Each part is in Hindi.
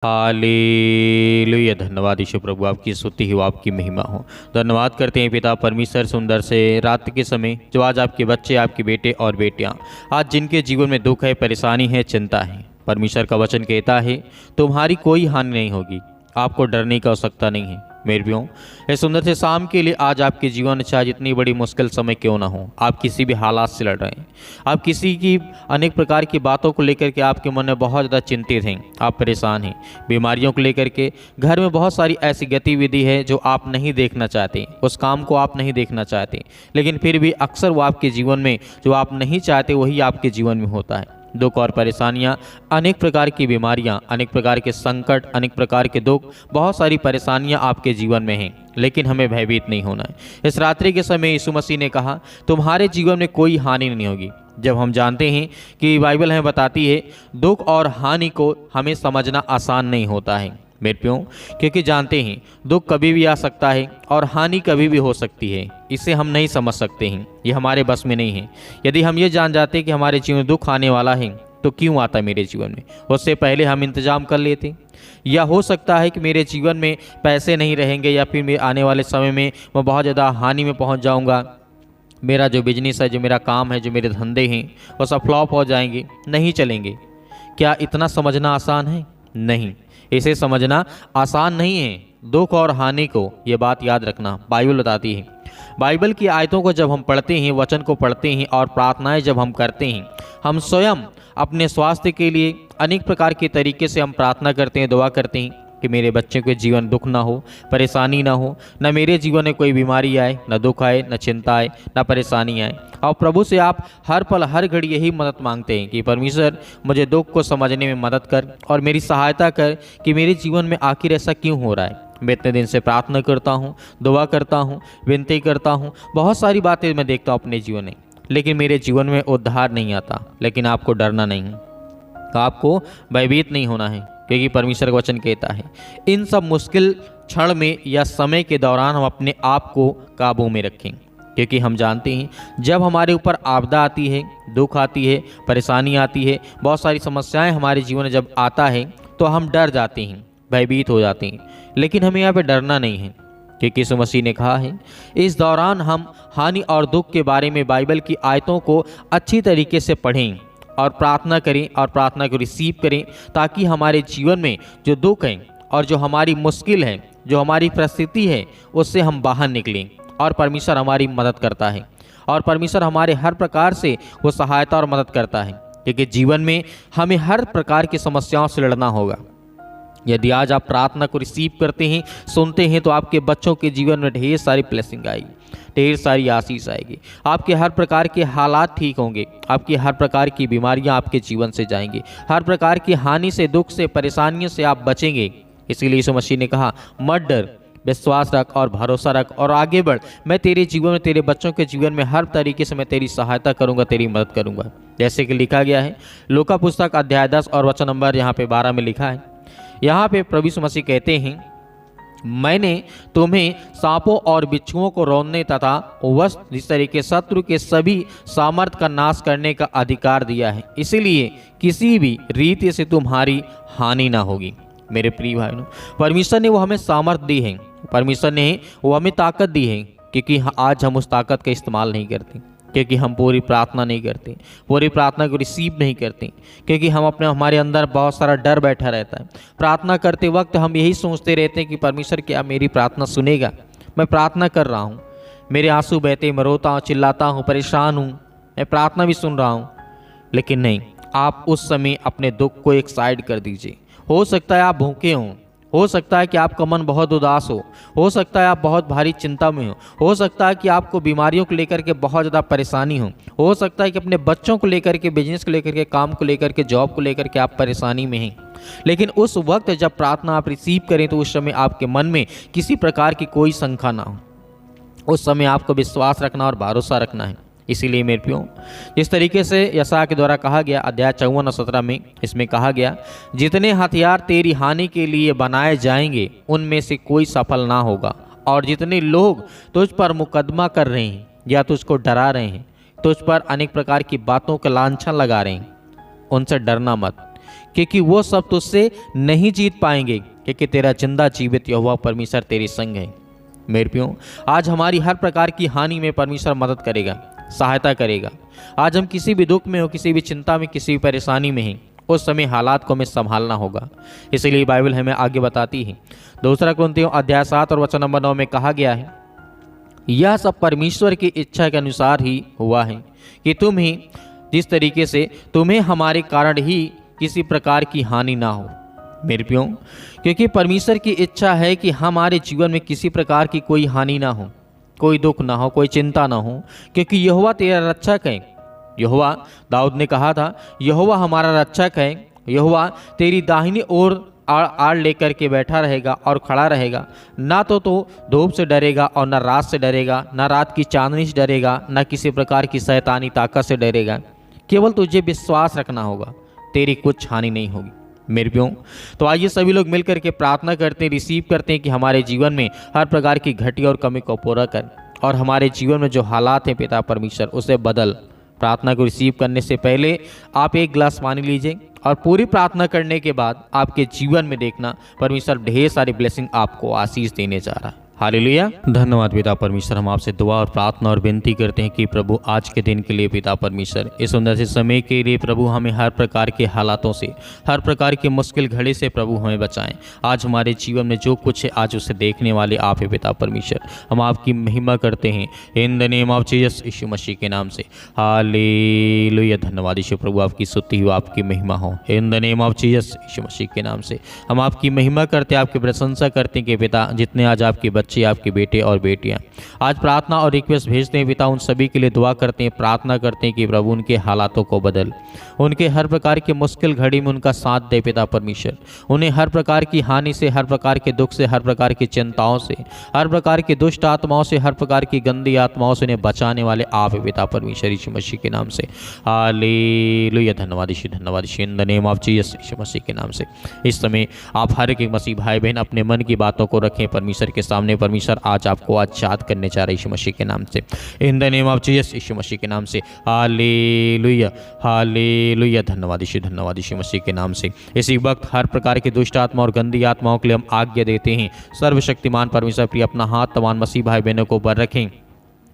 हालेलुया। धन्यवाद यीशु प्रभु, आपकी स्तुति हो, आपकी महिमा हो। धन्यवाद करते हैं पिता परमेश्वर सुंदर से रात के समय जो आज आपके बच्चे, आपके बेटे और बेटियां आज जिनके जीवन में दुख है, परेशानी है, चिंता है, परमेश्वर का वचन कहता है तुम्हारी कोई हानि नहीं होगी, आपको डरने की आवश्यकता नहीं है। मेरे प्रियो, इस सुंदर से शाम के लिए आज आपके जीवन में चाहे जितनी बड़ी मुश्किल समय क्यों ना हो, आप किसी भी हालात से लड़ रहे हैं, आप किसी की अनेक प्रकार की बातों को लेकर के आपके मन में बहुत ज़्यादा चिंतित हैं, आप परेशान हैं, बीमारियों को लेकर के घर में बहुत सारी ऐसी गतिविधि है जो आप नहीं देखना चाहते, उस काम को आप नहीं देखना चाहते, लेकिन फिर भी अक्सर वो आपके जीवन में जो आप नहीं चाहते वही आपके जीवन में होता है। दुख और परेशानियां, अनेक प्रकार की बीमारियां, अनेक प्रकार के संकट, अनेक प्रकार के दुख, बहुत सारी परेशानियां आपके जीवन में हैं, लेकिन हमें भयभीत नहीं होना है। इस रात्रि के समय यीशु मसीह ने कहा तुम्हारे जीवन में कोई हानि नहीं होगी। जब हम जानते हैं कि बाइबल हमें बताती है दुख और हानि को हमें समझना आसान नहीं होता है मेरे प्यो, क्योंकि जानते हैं दुख कभी भी आ सकता है और हानि कभी भी हो सकती है, इसे हम नहीं समझ सकते हैं, ये हमारे बस में नहीं है। यदि हम ये जान जाते कि हमारे जीवन में दुख आने वाला है तो क्यों आता मेरे जीवन में, उससे पहले हम इंतजाम कर लेते। या हो सकता है कि मेरे जीवन में पैसे नहीं रहेंगे या फिर मेरे आने वाले समय में मैं बहुत ज़्यादा हानि में पहुँच जाऊँगा, मेरा जो बिजनेस है, जो मेरा काम है, जो मेरे धंधे हैं वो सब फ्लॉप हो जाएंगे, नहीं चलेंगे। क्या इतना समझना आसान है? नहीं, इसे समझना आसान नहीं है। दुख और हानि को ये बात याद रखना बाइबल बताती है। बाइबल की आयतों को जब हम पढ़ते हैं, वचन को पढ़ते हैं और प्रार्थनाएं जब हम करते हैं, हम स्वयं अपने स्वास्थ्य के लिए अनेक प्रकार के तरीके से हम प्रार्थना करते हैं, दुआ करते हैं कि मेरे बच्चे को जीवन दुख ना हो, परेशानी ना हो, न मेरे जीवन में कोई बीमारी आए, न दुख आए, न चिंता आए, न परेशानी आए। और प्रभु से आप हर पल हर घड़ी यही मदद मांगते हैं कि परमेश्वर मुझे दुख को समझने में मदद कर और मेरी सहायता कर कि मेरे जीवन में आखिर ऐसा क्यों हो रहा है। मैं इतने दिन से प्रार्थना करता हूँ, दुआ करता हूँ, विनती करता हूँ, बहुत सारी बातें मैं देखता हूँ अपने जीवन में, लेकिन मेरे जीवन में उद्धार नहीं आता। लेकिन आपको डरना नहीं है, आपको भयभीत नहीं होना है, क्योंकि परमेश्वर का वचन कहता है इन सब मुश्किल क्षण में या समय के दौरान हम अपने आप को काबू में रखें, क्योंकि हम जानते हैं जब हमारे ऊपर आपदा आती है, दुख आती है, परेशानी आती है, बहुत सारी समस्याएं हमारे जीवन में जब आता है तो हम डर जाते हैं, भयभीत हो जाते हैं। लेकिन हमें यहाँ पे डरना नहीं है, क्योंकि यीशु मसीह ने कहा है इस दौरान हम हानि और दुख के बारे में बाइबल की आयतों को अच्छी तरीके से पढ़ें और प्रार्थना करें और प्रार्थना को रिसीव करें, ताकि हमारे जीवन में जो दुख है और जो हमारी मुश्किल है, जो हमारी परिस्थिति है, उससे हम बाहर निकलें। और परमेश्वर हमारी मदद करता है और परमेश्वर हमारे हर प्रकार से वो सहायता और मदद करता है, क्योंकि जीवन में हमें हर प्रकार की समस्याओं से लड़ना होगा। यदि आज आप प्रार्थना को रिसीव करते हैं, सुनते हैं, तो आपके बच्चों के जीवन में ढेर सारी ब्लेसिंग आएगी, ढेर सारी आशीष आएगी, आपके हर प्रकार के हालात ठीक होंगे, आपकी हर प्रकार की बीमारियां आपके जीवन से जाएंगी, हर प्रकार की हानि से, दुख से, परेशानियों से आप बचेंगे। इसीलिए यीशु मसीह ने कहा मत डर, विश्वास रख और भरोसा रख और आगे बढ़, मैं तेरे जीवन में, तेरे बच्चों के जीवन में हर तरीके से मैं तेरी सहायता करूंगा, तेरी मदद करूंगा। जैसे कि लिखा गया है लूका पुस्तक अध्याय 10 और वचन नंबर यहाँ पे 12 में लिखा है। यहाँ पे प्रभु यीशु मसीह कहते हैं मैंने तुम्हें सांपों और बिच्छुओं को रौंदने तथा वस्त इस तरीके शत्रु के सभी सामर्थ का नाश करने का अधिकार दिया है, इसीलिए किसी भी रीति से तुम्हारी हानि ना होगी। मेरे प्रिय भाइयों, परमेश्वर ने वो हमें सामर्थ दी है, परमेश्वर ने वो हमें ताकत दी है, क्योंकि आज हम उस ताकत का इस्तेमाल नहीं करते, क्योंकि हम पूरी प्रार्थना नहीं करते, पूरी प्रार्थना को रिसीव नहीं करते, क्योंकि हम हमारे अंदर बहुत सारा डर बैठा रहता है। प्रार्थना करते वक्त हम यही सोचते रहते हैं कि परमेश्वर क्या मेरी प्रार्थना सुनेगा? मैं प्रार्थना कर रहा हूँ, मेरे आंसू बहते, मैं रोता हूँ, चिल्लाता हूँ, परेशान हूँ, मैं प्रार्थना भी सुन रहा हूँ। लेकिन नहीं, आप उस समय अपने दुख को एक साइड कर दीजिए। हो सकता है आप भूखे हों, हो सकता है कि आपका मन बहुत उदास हो सकता है आप बहुत भारी चिंता में हो सकता है कि आपको बीमारियों को लेकर के बहुत ज़्यादा परेशानी हो सकता है कि अपने बच्चों को लेकर के, बिजनेस को लेकर के, काम को लेकर के, जॉब को लेकर के आप परेशानी में हैं। लेकिन उस वक्त जब प्रार्थना आप रिसीव करें तो उस समय आपके मन में किसी प्रकार की कोई शंका ना हो, उस समय आपको विश्वास रखना और भरोसा रखना है। इसीलिए मेरे प्रियो, जिस तरीके से यशायाह के द्वारा कहा गया अध्याय 54 और 17 में, इसमें कहा गया जितने हथियार तेरी हानि के लिए बनाए जाएंगे उनमें से कोई सफल ना होगा, और जितने लोग तुझ पर मुकदमा कर रहे हैं या तुझको डरा रहे हैं, तुझ पर अनेक प्रकार की बातों का लांछन लगा रहे हैं, उनसे डरना मत, क्योंकि वो सब तुझसे नहीं जीत पाएंगे, क्योंकि तेरा जिंदा जीवित यहोवा परमेश्वर तेरे संग है। मेरे प्रियो, आज हमारी हर प्रकार की हानि में परमेश्वर मदद करेगा, सहायता करेगा। आज हम किसी भी दुख में हो, किसी भी चिंता में, किसी भी परेशानी में हैं, उस समय हालात को हमें संभालना होगा। इसीलिए बाइबल हमें आगे बताती है, 2 कुरिन्थियों अध्याय 7 और वचन नंबर 9 में कहा गया है, यह सब परमेश्वर की इच्छा के अनुसार ही हुआ है कि तुम ही जिस तरीके से तुम्हें हमारे कारण ही किसी प्रकार की हानि ना हो। मेरे प्रियो, क्योंकि परमेश्वर की इच्छा है कि हमारे जीवन में किसी प्रकार की कोई हानि ना हो, कोई दुख ना हो, कोई चिंता ना हो, क्योंकि यहोवा तेरा रक्षक है। यहोवा, दाऊद ने कहा था, यहोवा हमारा रक्षक है, यहोवा तेरी दाहिनी ओर आड़ लेकर के बैठा रहेगा और खड़ा रहेगा। ना तो धूप से डरेगा और ना रात से डरेगा, ना रात की चांदनी से डरेगा, ना किसी प्रकार की शैतानी ताकत से डरेगा। केवल तुझे विश्वास रखना होगा, तेरी कुछ हानि नहीं होगी। मेरे प्रियो, तो आइए सभी लोग मिलकर के प्रार्थना करते हैं, रिसीव करते हैं कि हमारे जीवन में हर प्रकार की घटिया और कमी को पूरा कर, और हमारे जीवन में जो हालात हैं पिता परमेश्वर उसे बदल। प्रार्थना को रिसीव करने से पहले आप एक गिलास पानी लीजिए और पूरी प्रार्थना करने के बाद आपके जीवन में देखना परमेश्वर ढेर सारी ब्लेसिंग आपको आशीष देने जा रहा है। हालेलुया। धन्यवाद पिता परमेश्वर, हम आपसे दुआ और प्रार्थना और विनती करते हैं कि प्रभु आज के दिन के लिए पिता परमेश्वर, इस सुंदर से समय के लिए प्रभु हमें हर प्रकार के हालातों से, हर प्रकार के मुश्किल घड़ी से प्रभु हमें बचाएं। आज हमारे जीवन में जो कुछ है आज उसे देखने वाले आप है पिता परमेश्वर। हम आपकी महिमा करते हैं in the name of Jesus, Yeshu Masih के नाम से। हालेलुया। धन्यवाद यीशु प्रभु, आपकी स्तुति हो, आपकी महिमा हो in the name of Jesus, Yeshu Masih के नाम से। हम आपकी महिमा करते हैं, आपकी प्रशंसा करते हैं कि पिता जितने आज आपके बच्चे, आपके बेटे और बेटियां आज प्रार्थना और रिक्वेस्ट भेजते हैं पिता, उन सभी के लिए दुआ करते हैं, प्रार्थना करते हैं कि प्रभु उनके हालातों को बदल, उनके हर प्रकार के मुश्किल घड़ी में उनका साथ दे पिता परमेश्वर। उन्हें हर प्रकार की हानि से, हर प्रकार के दुख से, हर प्रकार की चिंताओं से, हर प्रकार की दुष्ट आत्माओं से, हर प्रकार की गंदी आत्माओं से उन्हें बचाने वाले आप है पिता परमेश्वर, यीशु मसीह के नाम से। हालेलुया। धन्यवाद यीशु, धन्यवाद Yeshu, in the name of Jesus, Yeshu Masih के नाम से। इस समय आप हर एक मसीह भाई बहन अपने मन की बातों को रखें परमेश्वर के सामने। परमेश्वर आज आपको आज याद करने जा रहे यीशु मसीह के नाम से, in the name of Jesus, Yeshu Masih के नाम से। Hallelujah, hallelujah. धन्यवाद यीशु, धन्यवाद यीशु मसीह के नाम से। इसी वक्त हर प्रकार की दुष्ट आत्मा और गंदी आत्माओं के लिए हम आज्ञा देते हैं। सर्वशक्तिमान परमेश्वर प्रिय अपना हाथ तमाम मसीह भाई बहनों को ऊपर रखें,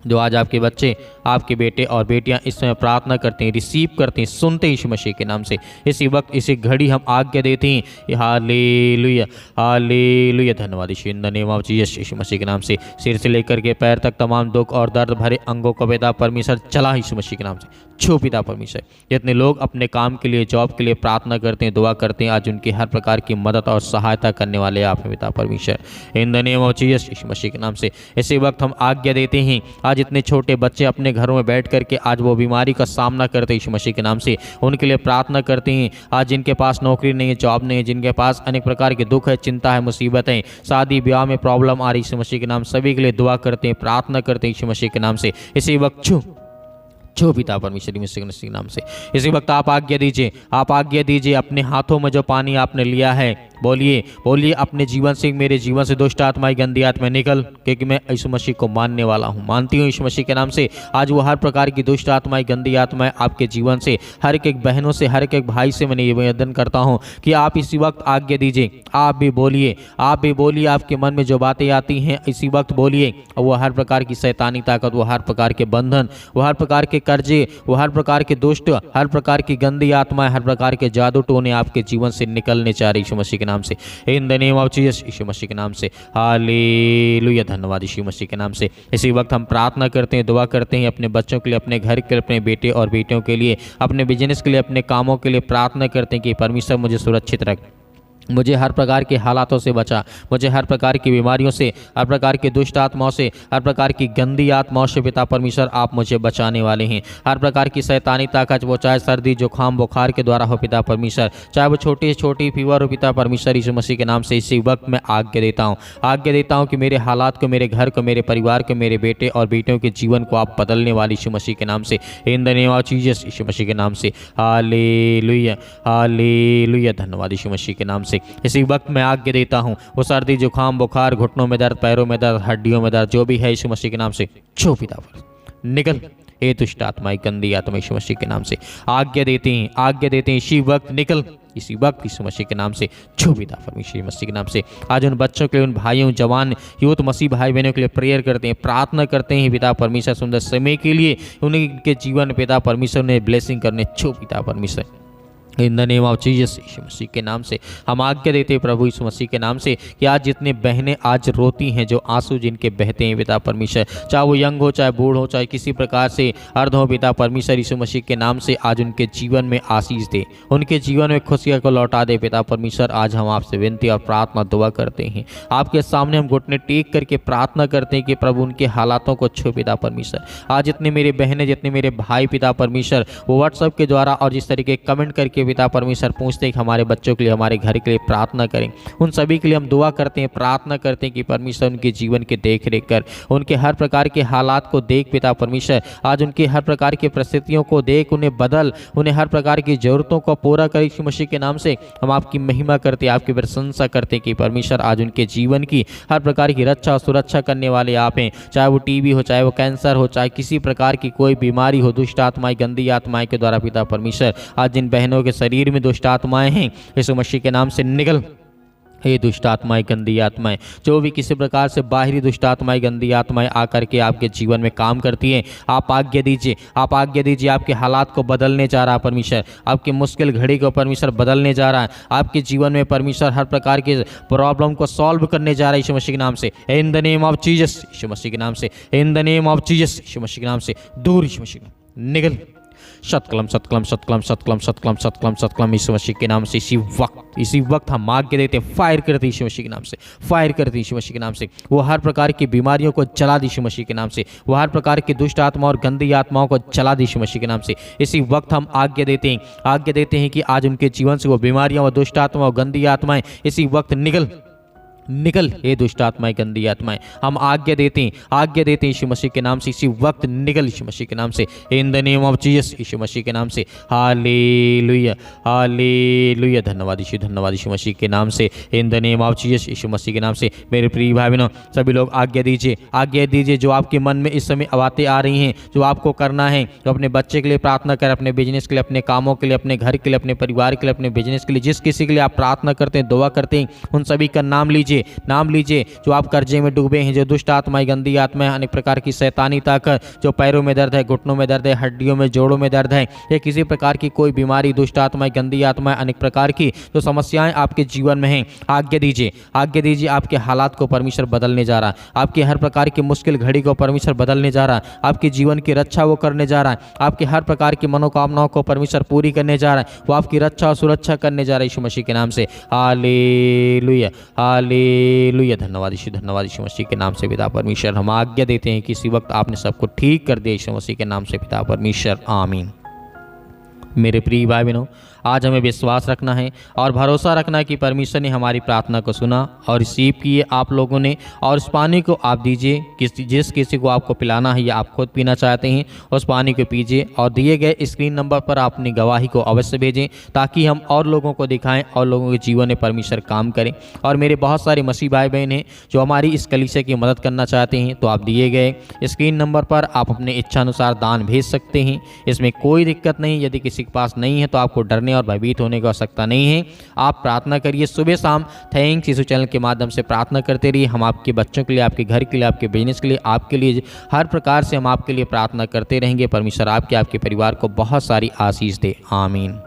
जो आज आपके बच्चे, आपके बेटे और बेटियां इस समय प्रार्थना करते हैं, रिसीव करते हैं, सुनते हैं यीशु मसीह के नाम से। इसी वक्त इसी घड़ी हम आज्ञा देते हैं। Hallelujah, hallelujah. धन्यवाद Yeshu, in the name of Jesus, Yeshu Masih के नाम से। सिर से लेकर के पैर तक तमाम दुख और दर्द भरे अंगों को पिता परमेश्वर चला यीशु मसीह के नाम से छू पिता परमेश्वर। जितने लोग अपने काम के लिए, जॉब के लिए प्रार्थना करते हैं, दुआ करते हैं, आज उनकी हर प्रकार की मदद और सहायता करने वाले आप हैं पिता परमेश्वर, in the name of Jesus, Yeshu Masih के नाम से। इसी वक्त हम आज्ञा देते हैं, आज इतने छोटे बच्चे अपने घरों में बैठ करके आज वो बीमारी का सामना करते हैं यीशु मसीह के नाम से, उनके लिए प्रार्थना करते हैं। आज जिनके पास नौकरी नहीं है, जॉब नहीं है, जिनके पास अनेक प्रकार के दुख है, चिंता है, मुसीबत है, शादी ब्याह में प्रॉब्लम आ रही यीशु मसीह के नाम, सभी के लिए दुआ करते हैं, प्रार्थना करते हैं यीशु मसीह के नाम से। इसी वक्त छू पिता परमेश्वर मसीह के नाम से। इसी वक्त आप आज्ञा दीजिए, आप आज्ञा दीजिए, अपने हाथों में जो पानी आपने लिया है बोलिए, बोलिए अपने जीवन से, मेरे जीवन से दुष्ट आत्माएं, गंदी आत्माएं निकल, क्योंकि मैं यीशु मसीह को मानने वाला हूँ, मानती हूँ यीशु मसीह के नाम से। आज वो हर प्रकार की दुष्ट आत्माएं, गंदी आत्माएं आपके जीवन से, हर एक बहनों से, हर एक भाई से मैंने ये निवेदन करता हूँ कि आप इसी वक्त आज्ञा दीजिए, आप भी बोलिए, आप भी बोलिए, आपके मन में जो बातें आती हैं इसी वक्त बोलिए। वो हर प्रकार की शैतानी ताकत, वो हर प्रकार के बंधन, वो हर प्रकार के कर्जे, वो हर प्रकार के दुष्ट, हर प्रकार की गंदी आत्माएं, हर प्रकार के जादू टोने आपके जीवन से निकलने चाह रही यीशु मसीह के नाम से, in the name of Jesus, Yeshu Masih के नाम से। हालेलुया। धन्यवाद यीशु मसीह के नाम से। इसी वक्त हम प्रार्थना करते हैं, दुआ करते हैं अपने बच्चों के लिए, अपने घर के लिए, अपने बेटे और बेटियों के लिए, अपने बिजनेस के लिए, अपने कामों के लिए प्रार्थना करते हैं कि परमेश्वर मुझे सुरक्षित रख, मुझे हर प्रकार के हालातों से बचा, मुझे हर प्रकार की बीमारियों से, हर प्रकार की दुष्ट आत्माओं से, हर प्रकार की गंदी आत्माओं से पिता परमेश्वर आप मुझे बचाने वाले हैं। हर प्रकार की शैतानी ताकत, वो चाहे सर्दी जुकाम बुखार के द्वारा हो पिता परमेश्वर, चाहे वो छोटी छोटी फीवर हो पिता परमेश्वर, यीशु मसीह के नाम से इसी वक्त मैं आज्ञा देता हूँ, आज्ञा देता हूँ कि मेरे हालात को, मेरे घर को, मेरे परिवार को, मेरे बेटे और बेटियों के जीवन को आप बदलने वाले यीशु मसीह के नाम से, in the name of Jesus, Yeshu Masih के नाम से। Hallelujah, hallelujah. धन्यवाद यीशु मसीह के नाम से। इसी वक्त मैं आज्ञा देता हूँ, वो सर्दी जुकाम बुखार, घुटनों में दर्द, पैरों में दर्द, हड्डियों में दर्द, जो भी है यीशु मसीह के नाम से छू पिता पर निकल, ए दुष्ट आत्माएं, गंदी आत्मा यीशु मसीह के नाम से आज्ञा देते हैं, आज्ञा देते हैं, इसी वक्त निकल, इसी वक्त यीशु मसीह के नाम से छू पिता परमेश्वर यीशु मसीह के नाम से। आज उन बच्चों के लिए, उन भाइयों, जवान यूथ मसीह भाई बहनों के लिए प्रेयर करते हैं, प्रार्थना करते हैं पिता परमेश्वर सुंदर समय के लिए, उनके जीवन में पिता परमेश्वर ने ब्लेसिंग करने छू पिता परमेश्वर in the name of Jesus Yeshu Masih के नाम से हम आज्ञा देते हैं प्रभु यीशु मसीह के नाम से कि आज जितने बहनें आज रोती हैं, जो आंसू जिनके बहते हैं पिता परमेश्वर, चाहे वो यंग हो, चाहे बूढ़ हो, चाहे किसी प्रकार से अर्ध हो, पिता परमेश्वर यीशु मसीह के नाम से आज उनके जीवन में आशीष दे, उनके जीवन में खुशियों को लौटा दे पिता परमेश्वर। आज हम आपसे विनती और प्रार्थना दुआ करते हैं, आपके सामने हम घुटने टेक करके प्रार्थना करते हैं कि प्रभु उनके हालातों को छू पिता परमेश्वर। आज जितने मेरे बहनें, जितने मेरे भाई पिता परमेश्वर वो व्हाट्सएप के द्वारा और जिस तरीके कमेंट करके पिता परमेश्वर पूछते हैं कि हमारे बच्चों के लिए, हमारे घर के लिए प्रार्थना करें, उन सभी के लिए हम दुआ करते हैं, प्रार्थना करते हैं कि परमेश्वर उनके जीवन के देख रेख कर, उनके हर प्रकार के हालात को देख पिता परमेश्वर, आज उनके हर प्रकार की परिस्थितियों को देख, उन्हें बदल, उन्हें हर प्रकार की जरूरतों को पूरा कर। यीशु मसीह के नाम से हम आपकी महिमा करते हैं, आपकी प्रशंसा करते हैं कि परमेश्वर आज उनके जीवन की हर प्रकार की रक्षा और सुरक्षा करने वाले आप हैं। चाहे वो टीबी हो, चाहे वो कैंसर हो, चाहे किसी प्रकार की कोई बीमारी हो, दुष्ट आत्माएं, गंदी आत्माएं के द्वारा पिता परमेश्वर आज जिन बहनों के शरीर में दुष्ट आत्माएं हैं, यीशु मसीह के नाम से निकल। हे दुष्ट आत्माएं, गंदी आत्माएं, जो भी किसी प्रकार से बाहरी दुष्ट आत्माएं, गंदी आत्माएं आकर के आपके जीवन में काम करती हैं, आप आज्ञा दीजिए, आप आज्ञा दीजिए। आपके हालात को बदलने जा रहा है परमेश्वर, आपकी मुश्किल घड़ी को परमेश्वर बदलने जा रहा है, आपके जीवन में परमेश्वर हर प्रकार के प्रॉब्लम को सॉल्व करने जा रहा है यीशु मसीह के नाम से, in the name of Jesus Yeshu Masih के नाम से, in the name of Jesus Yeshu Masih के नाम से दूर यीशु मसीह निकल। सतकलम सतकलम सतकलम सतकलम सतकलम सतकलम सतकलम यीशु मसीह के नाम से इसी वक्त हम आज्ञा देते हैं, फायर करते यीशु मसीह के नाम से, फायर करते यीशु मसीह के नाम से। वो हर प्रकार की बीमारियों को जला दी यीशु मसीह के नाम से, वो हर प्रकार की दुष्ट आत्मा और गंदी आत्माओं को जला दी यीशु मसीह के नाम से। इसी वक्त हम आज्ञा देते हैं कि आज उनके जीवन से वो बीमारियां, वो दुष्ट आत्मा और गंदी आत्माएं इसी वक्त निकल। हे दुष्ट आत्माएं, गंदी आत्माएं, हम आज्ञा देते हैं यीशु मसीह के नाम से, इसी वक्त निकल यीशु मसीह के नाम से, in the name of Jesus Yeshu Masih के नाम से। हालेलुया हालेलुया, धन्यवाद यीशु मसीह के नाम से, in the name of Jesus Yeshu Masih के नाम से। मेरे प्रिय भाई बहनों, सभी लोग आज्ञा दीजिए जो आपके मन में इस समय बातें आ रही हैं, जो आपको करना है, जो अपने बच्चे के लिए प्रार्थना करें, अपने बिजनेस के लिए, अपने कामों के लिए, अपने घर के लिए, अपने परिवार के लिए, अपने बिजनेस के लिए, जिस किसी के लिए आप प्रार्थना करते हैं, दुआ करते हैं, उन सभी का नाम लीजिए। जो आप कर्जे में डूबे हैं, जो दुष्ट आत्माएं, गंदी आत्माएं, अनेक प्रकार की शैतानी ताकत, जो पैरों में दर्द है, घुटनों में दर्द है, हड्डियों में, जोड़ों में दर्द है, या किसी प्रकार की कोई बीमारी, दुष्ट आत्माएं, गंदी आत्माएं, अनेक प्रकार की जो समस्याएं आपके जीवन में हैं, आज्ञा दीजिए। आपके हालात को परमेश्वर बदलने जा रहा है, आपके हर प्रकार की मुश्किल घड़ी को परमेश्वर बदलने जा रहा है, आपके जीवन की रक्षा वो करने जा रहा है, आपके हर प्रकार की मनोकामनाओं को परमेश्वर पूरी करने जा रहा है, वो आपकी रक्षा और सुरक्षा करने जा रहा है यीशु मसीह के नाम से। हालेलुया हालेलुया, धन्यवाद यीशु मसीह के नाम से पिता परमेश्वर। हम आज्ञा देते हैं कि इसी वक्त आपने सबको ठीक कर दिया यीशु मसीह के नाम से पिता परमेश्वर, आमीन। मेरे प्रिय भाई बहनों, आज हमें विश्वास रखना है और भरोसा रखना है कि परमेश्वर ने हमारी प्रार्थना को सुना और रिसीव किए आप लोगों ने, और उस पानी को आप दीजिए, जिस किसी को आपको पिलाना है या आप खुद पीना चाहते हैं उस पानी को पीजिए, और दिए गए स्क्रीन नंबर पर आप अपनी गवाही को अवश्य भेजें ताकि हम और लोगों को दिखाएं और लोगों के जीवन में परमेश्वर काम करें। और मेरे बहुत सारे मसीह भाई बहन हैं जो हमारी इस कलीसिया की मदद करना चाहते हैं, तो आप दिए गए स्क्रीन नंबर पर आप अपने इच्छानुसार दान भेज सकते हैं, इसमें कोई दिक्कत नहीं। यदि किसी के पास नहीं है तो आपको डरने और भयभीत होने की आवश्यकता नहीं है। आप प्रार्थना करिए सुबह शाम, थैंक्स यीशु चैनल के माध्यम से प्रार्थना करते रहिए। हम आपके बच्चों के लिए, आपके घर के लिए, आपके बिजनेस के लिए, आपके लिए हर प्रकार से हम आपके लिए प्रार्थना करते रहेंगे। परमेश्वर आपके परिवार को बहुत सारी आशीष दे, आमीन।